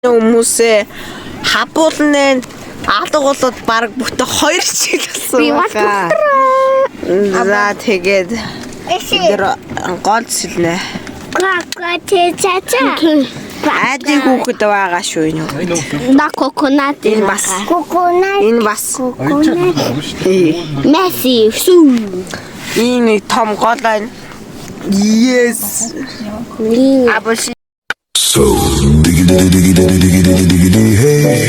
Хүмүүсээ хабуулнаа алгуулад баг бүтэ 2 жил болсон байна. За тэгээд тэр гол сэлнэ. Айди хүүхэд байгаа шүү энэ. На коконат Энэ бас. Энэ бас. Месси сүү. Энэ том гол байна. Yes. Абош. So diggity hey, diggity hey, diggity hey,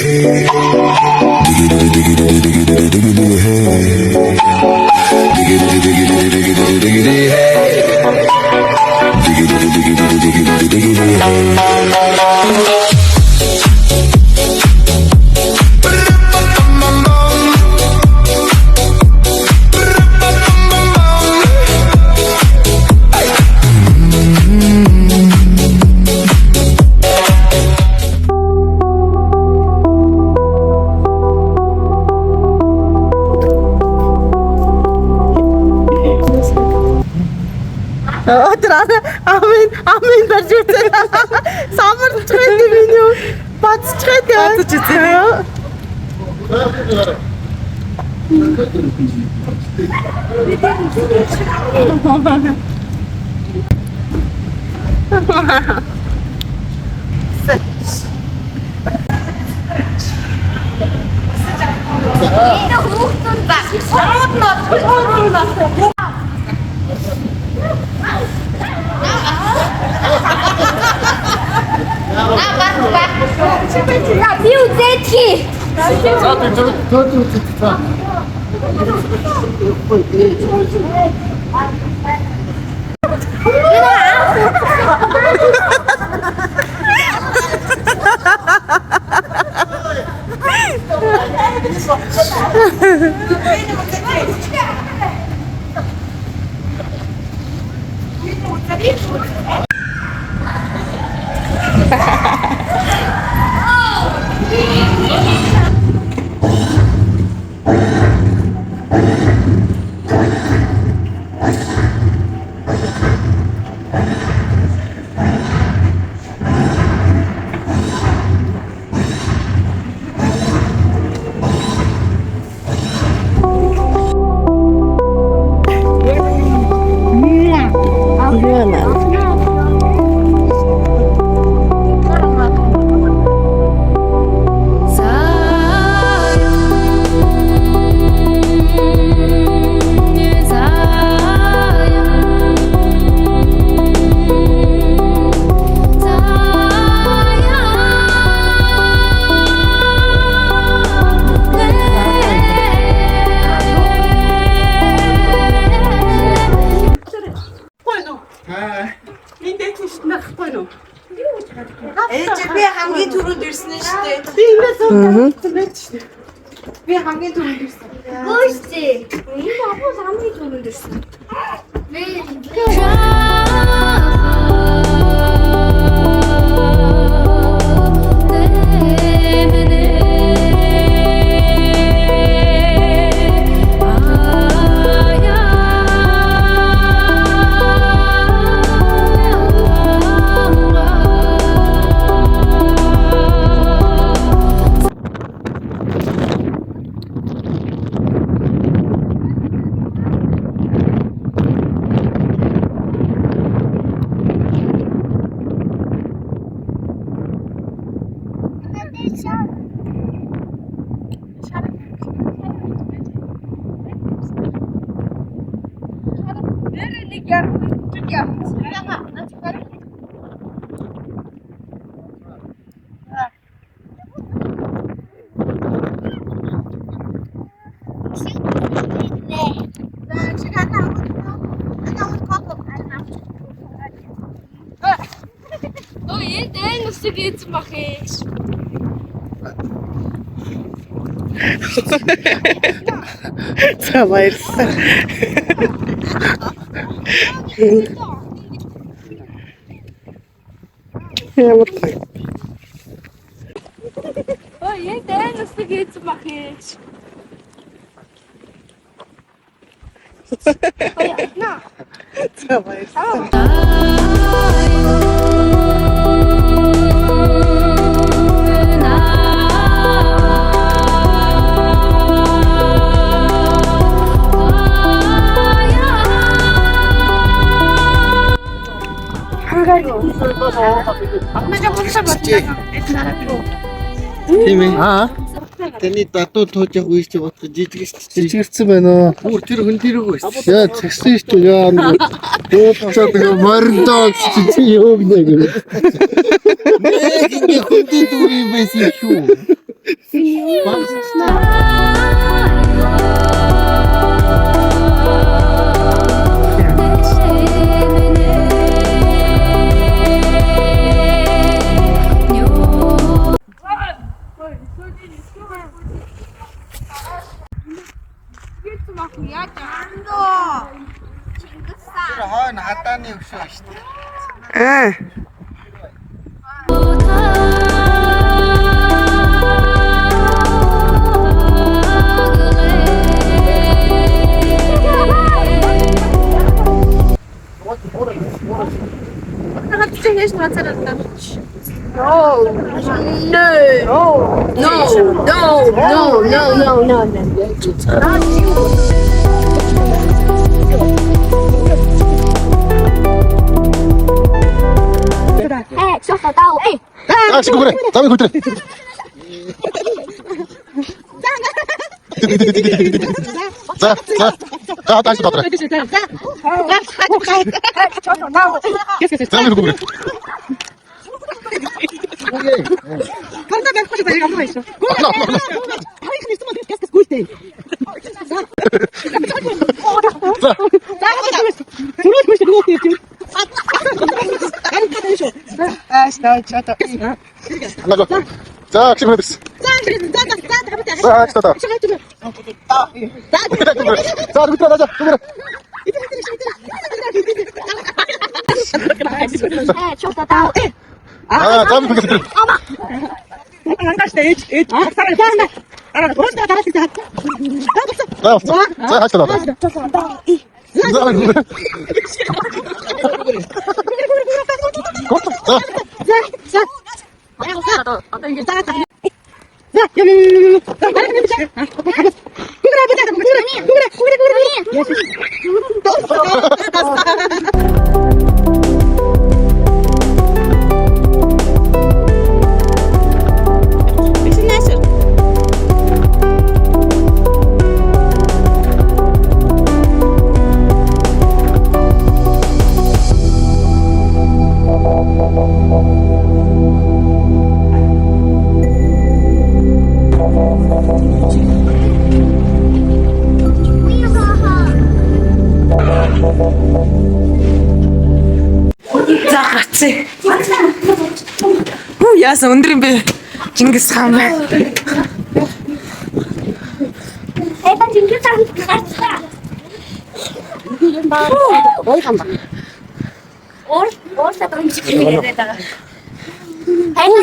Amen барж үзээ. Самарч байдаг минь юу? Бацчихад бацж үзээ. Viu daqui? Би хамгийн түрүүнд ирсэн шүү дээ. Би энэ суугаад байна. Би хамгийн түрүүнд ирсэн. Гүйцээ. Энэ апос хамгийн түрүүнд ирсэн. Jetzt mache ich. Давай. Ja, вот так. Ой, это jetzt mache ich. Давай. Тийм ээ. Аа. Таны датуу тууж явах үеч бодох Жижигэрсэн байна уу? бүр тэр хүн дэрэг байсан. Яа тэгсэн шүү дээ. Яа нэг дууцаад нэг мордоо чи юу гэнэ гэх. Нэг ингэ хүндийн дүр юм байсан шүү. Тэр хойно хадааны өшөө шүү дээ. 아, 지금 그래. 다음에 볼 때. 자, 다시 봐라. 다음에 그거 그래. 나가. 자, 지금 됐어. 자, 기다다. 자, 밑에 나자. 그래. 아, 다음에 그거 그래. 자, 다시 나가. За гацээ. Хөө яасан өндөр юм бэ? Чингис хаан бай.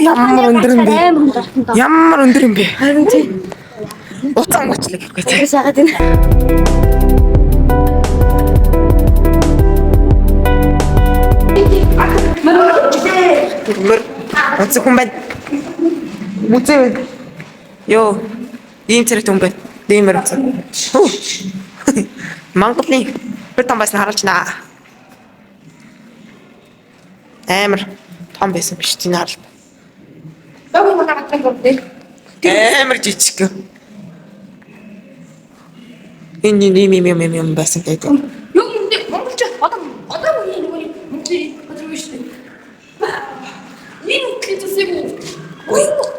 Ямар өндөр юм бэ? Ямар өндөр юм бэ? Харин тийм. Уцаан гочлог гэхгүй тийм. Сагаад энэ. Мөр. Онцгой хүн байна. Үзээ. Йоо. Ийм царайт хүн байна. Дэмэр онцгой. Монголын бір том байсан харуулж наа. Амар том байсан биш тийм харалт. Амар жижиг. Энэ юм байсан гэдэг. Юу юм бэ? Монголч одоо үеийн нэг Монголын шүү дээ. Энэ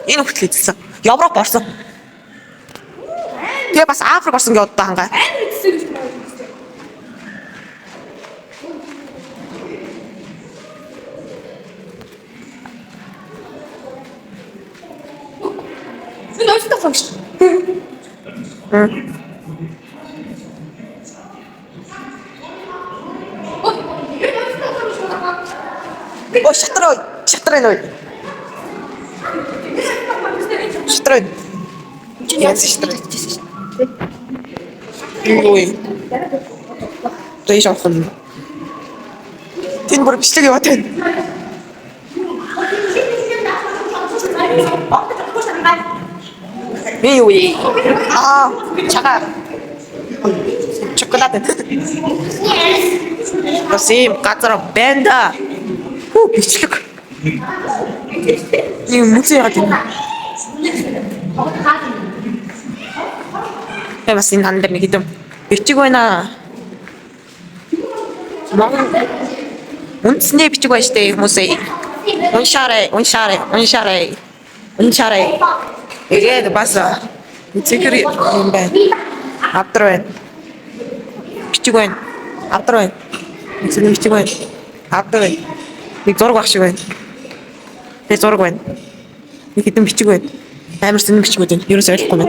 Энэ хөтөл хийсэн. Европ орсон. Тэгээ бас Африк орсон гэж удаа хангаа. Энэ ойртой функш. О, шатраа энэ. Шатраа. Яц шатраа. Юу юм? Тэйш авах. Тэн бүр бичлэг яваад байна. Би юу вэ? Чагаа. Шоколад. Басим газар бэнда. Хүү бичлэг. 이거 뭐지 하지? 해봤어, 안 되면 이게 좀 비치고 해나. 스냅 비치고 하시대, 뭐세? 온샤레. 이게 봤어. 지그리 뭔데? 앞들어엔 비치고엔 앞들어엔 지금 비치고엔 앞들어엔 이 저러고 하시고엔 내 저러고엔 이렇게 좀 비치고엔 아무리 쓰는 비치고엔 이러서 이렇게 거면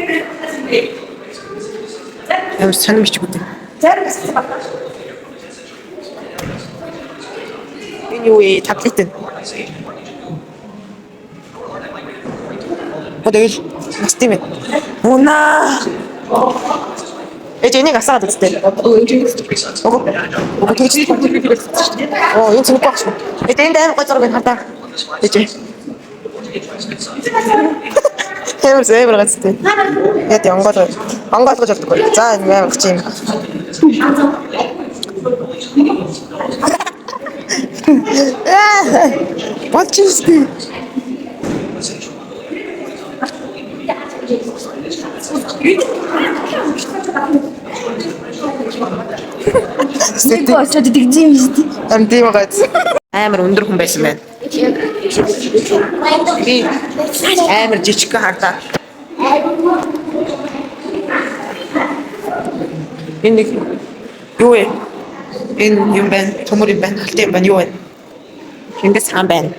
아무리 쓰는 비치고엔 이거에 잡히든 내가 봤을 때면 오나 이제 얘네가 싸다 그때 이거 도대체 이거 지금 꽉 줘. 이제 인데 거처럼 한다 이제 해물서 해보러 갔을 때 얘한테 안 가서 저렇게 걸려 자 아니면 그치 What is this? Nico, что ты где везде? 안돼 먹었지. амар өндөр хүн байсан байна. Би амар жижиг хардаа. Энэ юу вэ? Энэ юм байна. Төмөр юм байна. Алт юм байна. Юу вэ? Ингээс хаан байна.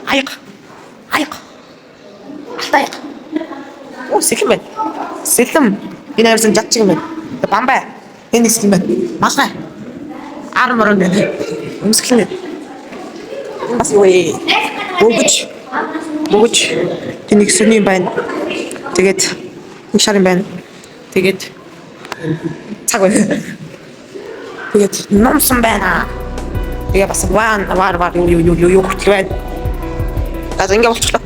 Аяг. Алтай. Оо сэхэм байна. Сэхэм. Энэ авсан жат чиг юм байна. Бамбай. Энэ хэсэг юм байна. Малгай. Арморон байна. Өмсгөлнэ. Бас юу вэ? Бөгөж. Тэнийг сүний байна. Тэгээд нэг шарын байна. Тэгээд цаг байна. Тэгээд номсон байна. Тэгээ бас вар юу хөтлөө байна. За ингэ болчихлоо.